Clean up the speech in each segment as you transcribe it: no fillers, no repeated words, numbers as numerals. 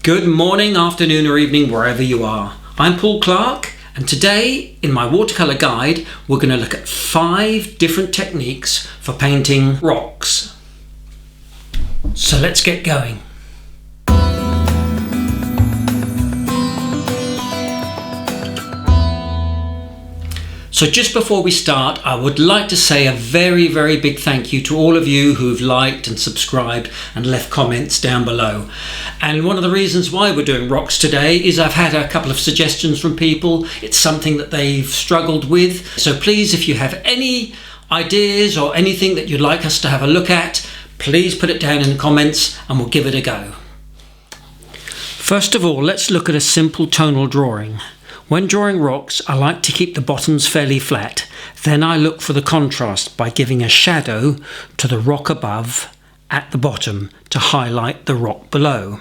Good morning, afternoon or evening, wherever you are. I'm Paul Clark, and today in my watercolour guide we're going to look at 5 different techniques for painting rocks. So let's get going. So just before we start, I would like to say a very big thank you to all of you who've liked and subscribed and left comments down below. And one of the reasons why we're doing rocks today is I've had a couple of suggestions from people. It's something that they've struggled with. So please, if you have any ideas or anything that you'd like us to have a look at, please put it down in the comments and we'll give it a go. First of all, let's look at a simple tonal drawing. When drawing rocks, I like to keep the bottoms fairly flat. Then I look for the contrast by giving a shadow to the rock above at the bottom to highlight the rock below.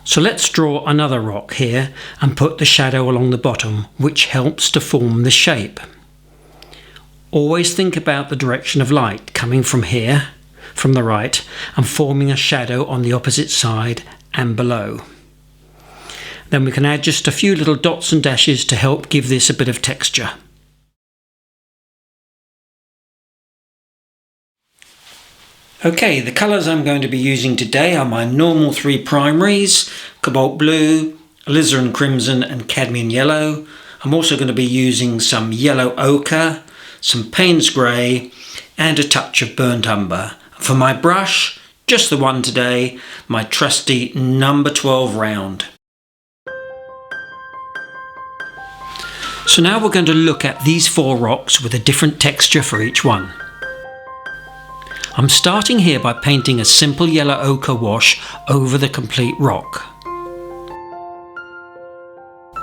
So let's draw another rock here and put the shadow along the bottom, which helps to form the shape. Always think about the direction of light coming from here, from the right, and forming a shadow on the opposite side and below. Then we can add just a few little dots and dashes to help give this a bit of texture. Okay, the colours I'm going to be using today are my normal 3 primaries: cobalt blue, alizarin crimson and cadmium yellow. I'm also going to be using some yellow ochre, some Payne's grey and a touch of burnt umber. For my brush, just the one today, my trusty number 12 round. So now we're going to look at these 4 rocks with a different texture for each one. I'm starting here by painting a simple yellow ochre wash over the complete rock.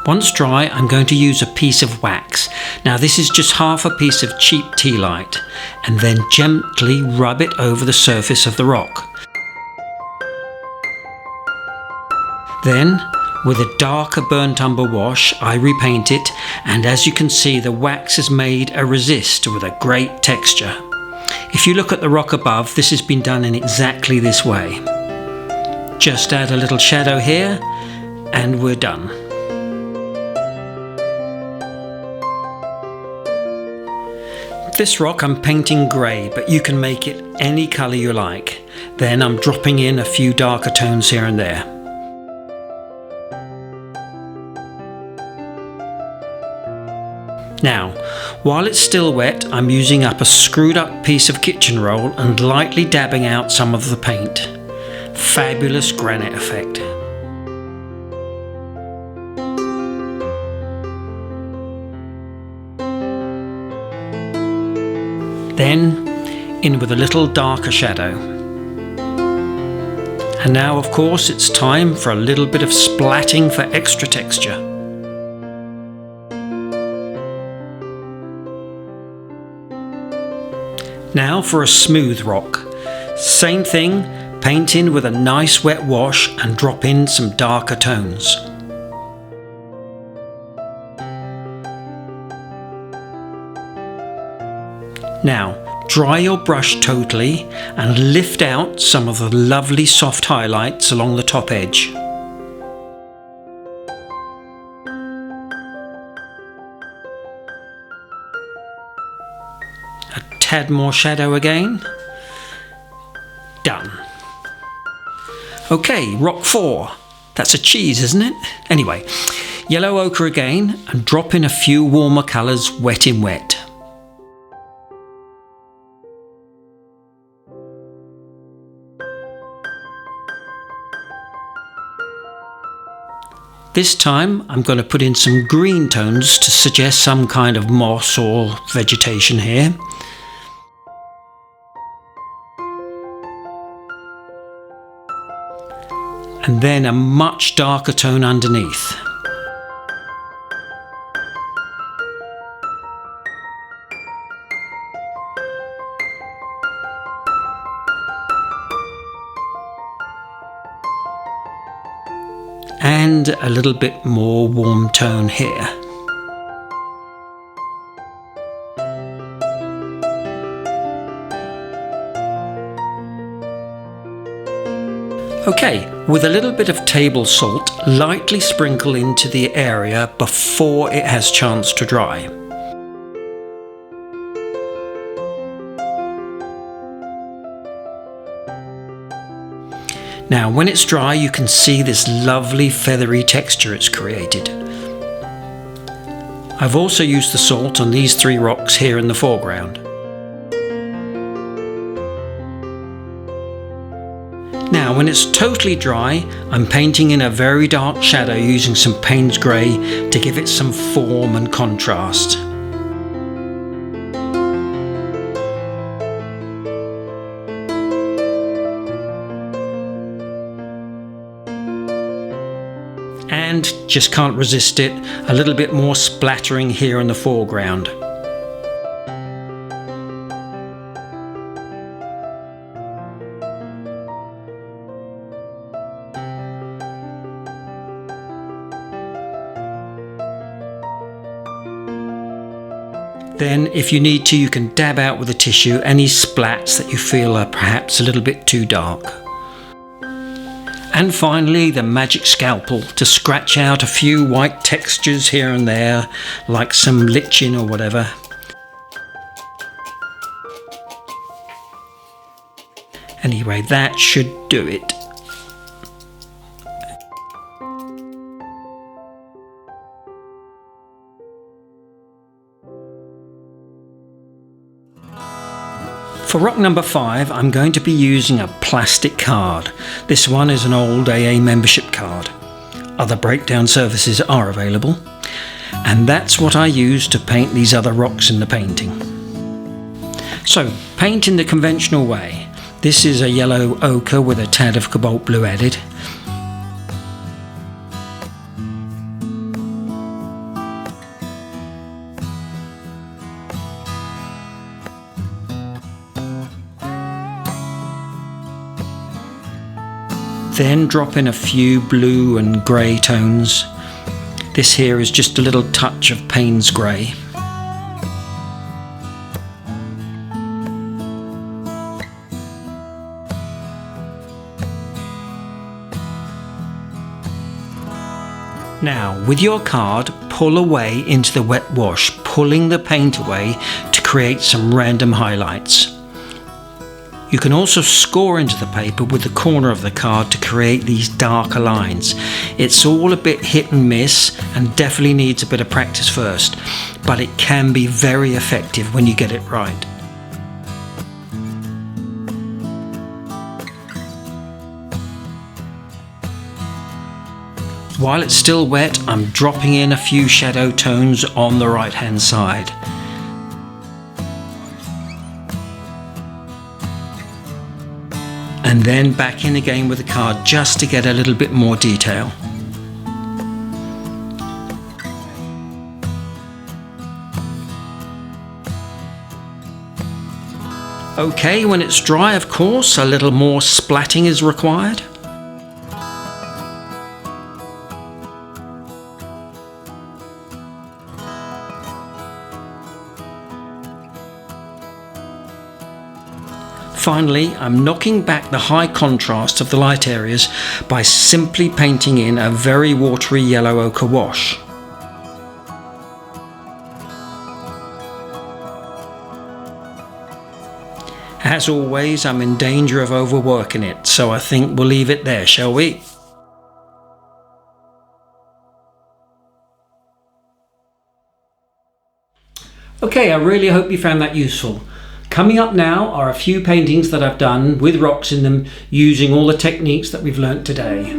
Once dry, I'm going to use a piece of wax. Now this is just half a piece of cheap tea light, and then gently rub it over the surface of the rock. Then, with a darker burnt umber wash, I repaint it, and as you can see, the wax has made a resist with a great texture. If you look at the rock above, this has been done in exactly this way. Just add a little shadow here, and we're done. This rock I'm painting grey, but you can make it any colour you like. Then I'm dropping in a few darker tones here and there. Now, while it's still wet, I'm using up a screwed up piece of kitchen roll and lightly dabbing out some of the paint. Fabulous granite effect. Then, in with a little darker shadow. And now, of course, it's time for a little bit of splatting for extra texture. Now for a smooth rock. Same thing, paint in with a nice wet wash and drop in some darker tones. Now, dry your brush totally and lift out some of the lovely soft highlights along the top edge. Add more shadow again. Done. Okay, rock 4. That's a cheese, isn't it? Anyway, yellow ochre again and drop in a few warmer colours wet in wet. This time I'm going to put in some green tones to suggest some kind of moss or vegetation here. And then a much darker tone underneath. And a little bit more warm tone here. Okay, with a little bit of table salt, lightly sprinkle into the area before it has chance to dry. Now when it's dry, you can see this lovely feathery texture it's created. I've also used the salt on these 3 rocks here in the foreground. Now when it's totally dry, I'm painting in a very dark shadow using some Payne's Grey to give it some form and contrast. And just can't resist it, a little bit more splattering here in the foreground. Then, if you need to, you can dab out with a tissue any splats that you feel are perhaps a little bit too dark. And finally, the magic scalpel to scratch out a few white textures here and there, like some lichen or whatever. Anyway, that should do it. For rock number 5, I'm going to be using a plastic card. This one is an old AA membership card. Other breakdown services are available. And that's what I use to paint these other rocks in the painting. So, paint in the conventional way. This is a yellow ochre with a tad of cobalt blue added. Then drop in a few blue and grey tones. This here is just a little touch of Payne's Grey. Now, with your card, pull away into the wet wash, pulling the paint away to create some random highlights. You can also score into the paper with the corner of the card to create these darker lines. It's all a bit hit and miss and definitely needs a bit of practice first, but it can be very effective when you get it right. While it's still wet, I'm dropping in a few shadow tones on the right hand side. And then back in again with the card just to get a little bit more detail. Okay, when it's dry, of course, a little more splatting is required. Finally, I'm knocking back the high contrast of the light areas by simply painting in a very watery yellow ochre wash. As always, I'm in danger of overworking it, so I think we'll leave it there, shall we? Okay, I really hope you found that useful. Coming up now are a few paintings that I've done with rocks in them using all the techniques that we've learnt today.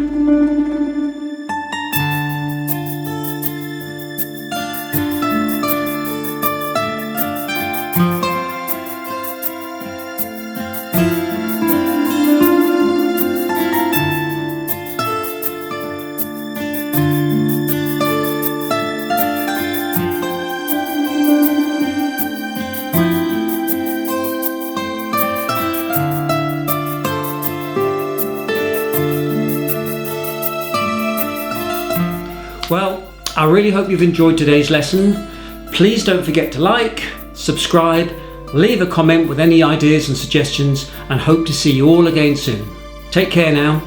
Well, I really hope you've enjoyed today's lesson. Please don't forget to like, subscribe, leave a comment with any ideas and suggestions, and hope to see you all again soon. Take care now.